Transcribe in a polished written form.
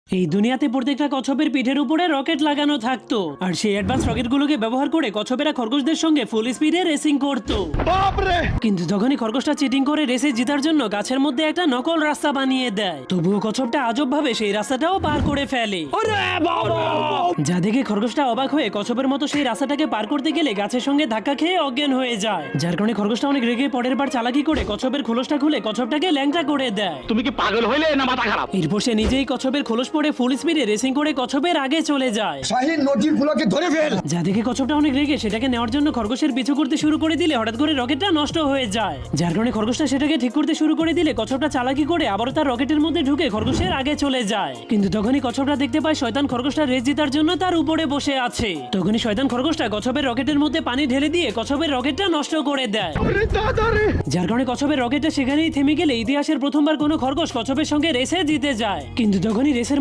এই দুনিয়াতে প্রত্যেকটা কচ্ছপের পিঠের উপরে রকেট লাগানো থাকতো আর সেই অ্যাডভান্স রকেটগুলোকে ব্যবহার করে কচ্ছপেরা খরগোশদের সঙ্গে ফুল স্পিডে রেসিং করতো। কিন্তু যখনই খরগোশটা চিটিং করে রেসে জেতার জন্য গাছের মধ্যে একটা নকল রাস্তা বানিয়ে দেয়, তবুও কচ্ছপটা আজব ভাবে সেই রাস্তাটাও পার করে ফেলে। যা দেখে খরগোশটা অবাক হয়ে কচ্ছপের মতো সেই রাস্তাটাকে পার করতে গেলে গাছের সঙ্গে ধাক্কা খেয়ে অজ্ঞান হয়ে যায়, যার কারণে খরগোশটা অনেক রেগে পরের বার চালাকি করে কচ্ছপের খোলসটা খুলে কচ্ছপটাকে ল্যাংটা করে দেয়। তুমি কি পাগল হইলে না মাথা খারাপ? এরপর সে নিজেই কচ্ছপের খোলস পরে ফুল স্পিডে রেসিং করে কচ্ছপের আগে চলে যায়। শাহিন নজিরগুলোকে ধরে ফেল। যা দেখে কচ্ছপটা অনেক রেগে সেটাকে নেওয়ার জন্য খরগোশের পিছু করতে শুরু করে দিলে হঠাৎ করে রকেটটা নষ্ট হয়ে যায়, যার কারণে খরগোশটা সেটাকে ঠিক করতে শুরু করে দিলে কচ্ছপটা চালাকি করে আবারও তার রকেটের মধ্যে ঢুকে খরগোশের আগে চলে যায়। কিন্তু তখনই কচ্ছপটা দেখতে পায় শয়তান খরগোশটা রেস জেতার জন্য তার উপরে বসে আছে। তখনই শয়তান খরগোশটা কচ্ছপের রকেটের মধ্যে পানি ঢেলে দিয়ে কচ্ছপের রকেটটা নষ্ট করে দেয়, যার কারণে কচ্ছপের রকেটটা সেখানেই থেমে গেলে ইতিহাসের প্রথমবার কোনো খরগোশ কচ্ছপের সঙ্গে রেসে জিতে যায়। কিন্তু তখনই রেসের